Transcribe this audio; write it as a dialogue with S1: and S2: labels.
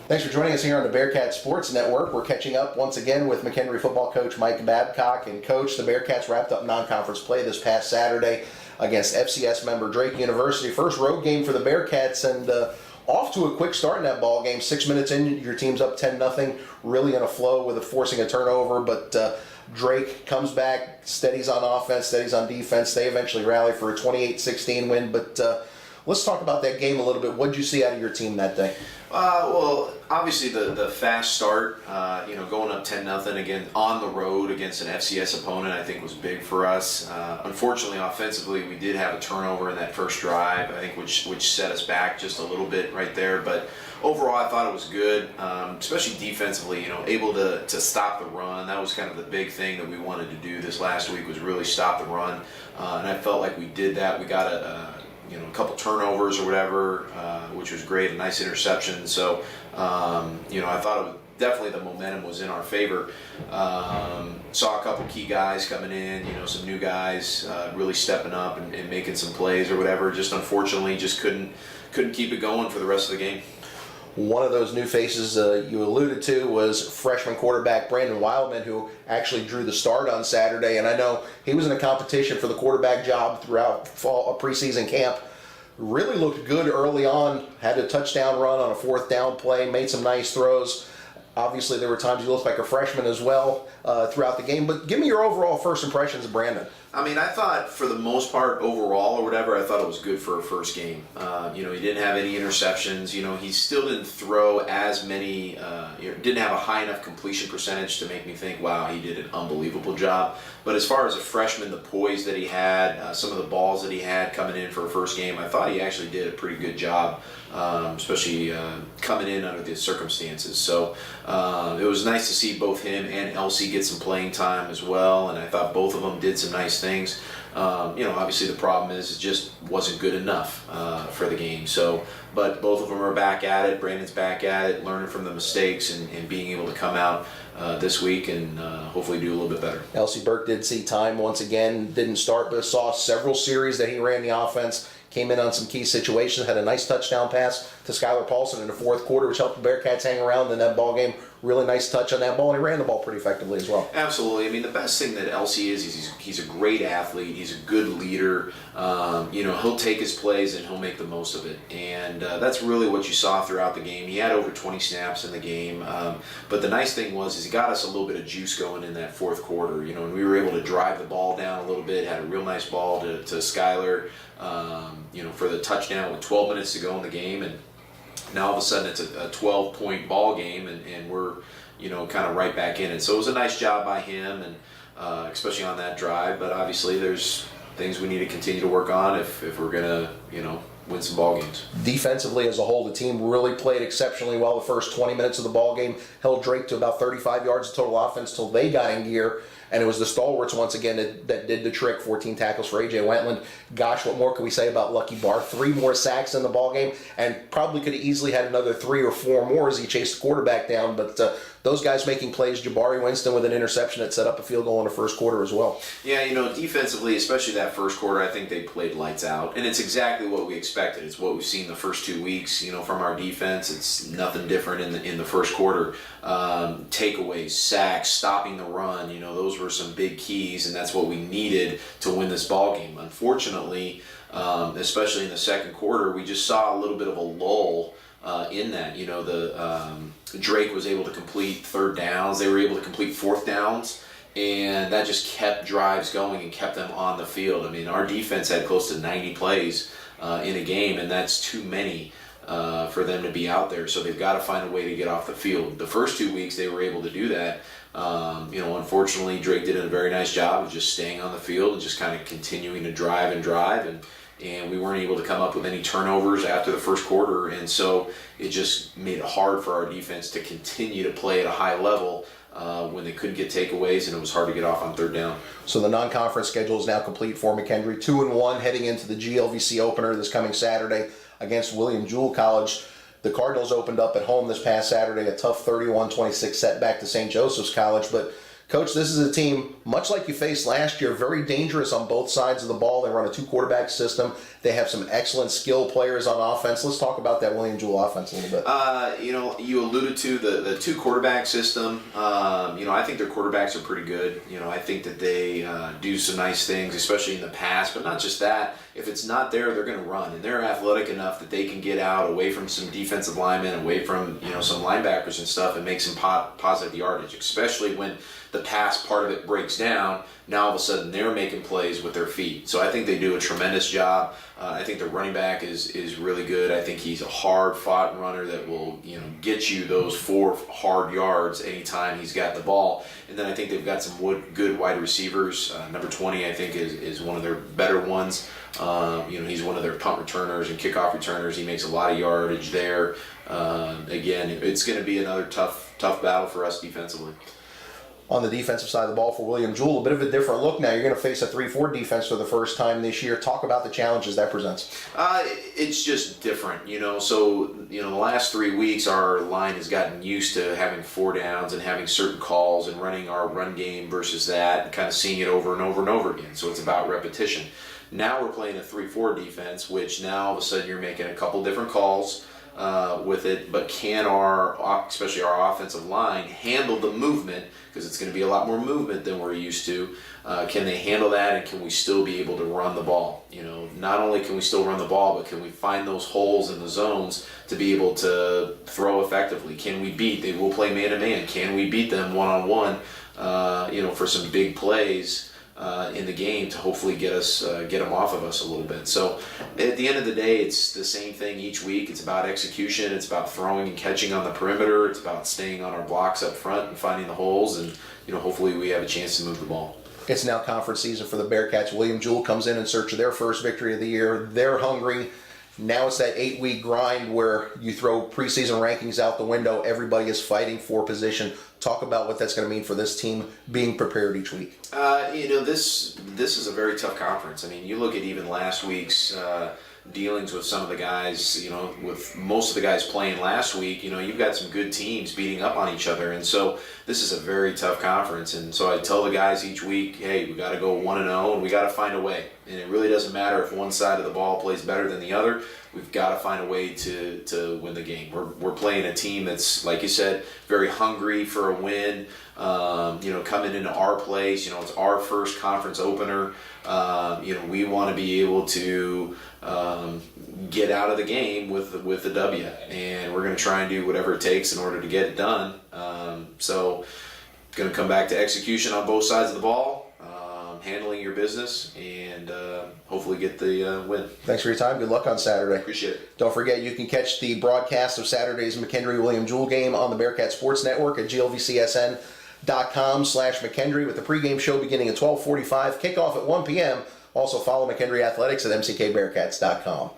S1: Thanks for joining us here on the Bearcats Sports Network. We're catching up once again with McKendree football coach Mike Babcock. And coach, the Bearcats wrapped up non-conference play this past Saturday against FCS member Drake University. First road game for the Bearcats, and off to a quick start in that ball game. 6 minutes in, your team's up 10-0, really in a flow with forcing a turnover. But Drake comes back, steadies on offense, steadies on defense. They eventually rally for a 28-16 win. But let's talk about that game a little bit. What did you see out of your team that day?
S2: Well, obviously the fast start, going up 10-0 again on the road against an FCS opponent, I think was big for us. Unfortunately, offensively, we did have a turnover in that first drive, I think, which set us back just a little bit right there. But overall, I thought it was good, especially defensively. Able to stop the run. That was kind of the big thing that we wanted to do this last week, was really stop the run, and I felt like we did that. We got a couple turnovers or whatever, which was great, a nice interception. So, I thought it was definitely the momentum was in our favor. Saw a couple key guys coming in, some new guys really stepping up and making some plays or whatever. Just unfortunately, just couldn't keep it going for the rest of the game.
S1: One of those new faces you alluded to was freshman quarterback Brandon Wildman, who actually drew the start on Saturday. And I know he was in a competition for the quarterback job throughout fall preseason camp. Really looked good early on, had a touchdown run on a fourth down play, made some nice throws. Obviously, there were times he looked like a freshman as well throughout the game. But give me your overall first impressions of Brandon.
S2: I mean, I thought for the most part, overall or whatever, I thought it was good for a first game. He didn't have any interceptions. He still didn't throw as many, didn't have a high enough completion percentage to make me think, wow, he did an unbelievable job. But as far as a freshman, the poise that he had, some of the balls that he had coming in for a first game, I thought he actually did a pretty good job, especially coming in under the circumstances. So it was nice to see both him and Elsie get some playing time as well, and I thought both of them did some nice things. Obviously the problem is it just wasn't good enough for the game. So, but both of them are back at it. Brandon's back at it, learning from the mistakes and being able to come out this week and hopefully do a little bit better.
S1: Elsie Burke did see time once again, didn't start, but saw several series that he ran the offense, came in on some key situations, had a nice touchdown pass to Skylar Paulson in the fourth quarter, which helped the Bearcats hang around in that ball game. Really nice touch on that ball, and he ran the ball pretty effectively as well.
S2: Absolutely. I mean, the best thing that Elsie is he's a great athlete. He's a good leader. He'll take his plays and he'll make the most of it. And that's really what you saw throughout the game. He had over 20 snaps in the game. But the nice thing was he got us a little bit of juice going in that fourth quarter. And we were able to drive the ball down a little bit, had a real nice ball to Skylar, for the touchdown with 12 minutes to go in the game. And now all of a sudden it's a 12-point ball game, and we're, kind of right back in it. So it was a nice job by him, and especially on that drive. But obviously there's things we need to continue to work on if we're going to, win some ball games.
S1: Defensively as a whole, the team really played exceptionally well the first 20 minutes of the ball game, held Drake to about 35 yards of total offense till they got in gear. And it was the stalwarts once again that did the trick. 14 tackles for A.J. Wentland. Gosh, what more can we say about Lucky Barr? 3 more sacks in the ballgame, and probably could have easily had another 3 or 4 more as he chased the quarterback down. But those guys making plays, Jabari Winston with an interception that set up a field goal in the first quarter as well.
S2: Yeah, defensively, especially that first quarter, I think they played lights out. And it's exactly what we expected. It's what we've seen the first 2 weeks, from our defense. It's nothing different in the first quarter. Takeaways, sacks, stopping the run, those were some big keys, and that's what we needed to win this ball game. Unfortunately, especially in the second quarter, we just saw a little bit of a lull in that. Drake was able to complete third downs. They were able to complete fourth downs, and that just kept drives going and kept them on the field. I mean, our defense had close to 90 plays in a game, and that's too many for them to be out there. So they've got to find a way to get off the field. The first 2 weeks, they were able to do that. Unfortunately, Drake did a very nice job of just staying on the field and just kind of continuing to drive, and we weren't able to come up with any turnovers after the first quarter, and so it just made it hard for our defense to continue to play at a high level when they couldn't get takeaways, and it was hard to get off on third down.
S1: So the non-conference schedule is now complete for McKendree. 2-1 heading into the GLVC opener this coming Saturday against William Jewell College. The Cardinals opened up at home this past Saturday, a tough 31-26 setback to St. Joseph's College, but Coach, this is a team, much like you faced last year, very dangerous on both sides of the ball. They run a 2-quarterback system. They have some excellent skill players on offense. Let's talk about that William Jewell offense a little bit.
S2: You alluded to the 2-quarterback system. I think their quarterbacks are pretty good. I think that they do some nice things, especially in the pass, but not just that. If it's not there, they're going to run, and they're athletic enough that they can get out away from some defensive linemen, away from some linebackers and stuff, and make some positive yardage, especially when the pass part of it breaks down. Now all of a sudden they're making plays with their feet. So I think they do a tremendous job. I think the running back is really good. I think he's a hard-fought runner that will get you those 4 hard yards anytime he's got the ball. And then I think they've got some good wide receivers. Number 20 I think is one of their better ones. He's one of their punt returners and kickoff returners. He makes a lot of yardage there. Again, it's going to be another tough battle for us defensively.
S1: On the defensive side of the ball for William Jewell, a bit of a different look now. You're going to face a 3-4 defense for the first time this year. Talk about the challenges that presents.
S2: It's just different, So, the last 3 weeks our line has gotten used to having 4 downs and having certain calls and running our run game versus that and kind of seeing it over and over and over again. So it's about repetition. Now we're playing a 3-4 defense, which now all of a sudden you're making a couple different calls with it, but can especially our offensive line, handle the movement, because it's going to be a lot more movement than we're used to. Can they handle that, and can we still be able to run the ball? Not only can we still run the ball, but can we find those holes in the zones to be able to throw effectively? Can we they will play man-to-man. Can we beat them one-on-one, for some big plays in the game to hopefully get them off of us a little bit. So at the end of the day, it's the same thing each week. It's about execution. It's about throwing and catching on the perimeter. It's about staying on our blocks up front and finding the holes, and hopefully we have a chance to move the ball.
S1: It's now conference season for the Bearcats. William Jewell comes in search of their first victory of the year. They're hungry. Now it's that 8-week grind where you throw preseason rankings out the window. Everybody is fighting for position. Talk about what that's going to mean for this team being prepared each week.
S2: This is a very tough conference. I mean, you look at even last week's dealings with some of the guys, with most of the guys playing last week, you've got some good teams beating up on each other. And so this is a very tough conference. And so I tell the guys each week, hey, we got to go 1-0 and we got to find a way. And it really doesn't matter if one side of the ball plays better than the other. We've got to find a way to win the game. We're playing a team that's, like you said, very hungry for a win. Coming into our place, it's our first conference opener. We want to be able to get out of the game with the W, and we're going to try and do whatever it takes in order to get it done. So, going to come back to execution on both sides of the ball. Handling your business, and hopefully get the win.
S1: Thanks for your time. Good luck on Saturday.
S2: Appreciate it.
S1: Don't forget, you can catch the broadcast of Saturday's McKendree William Jewell game on the Bearcat Sports Network at glvcsn.com/McKendree with the pregame show beginning at 12:45, kickoff at 1 p.m. Also follow McKendree Athletics at mckbearcats.com.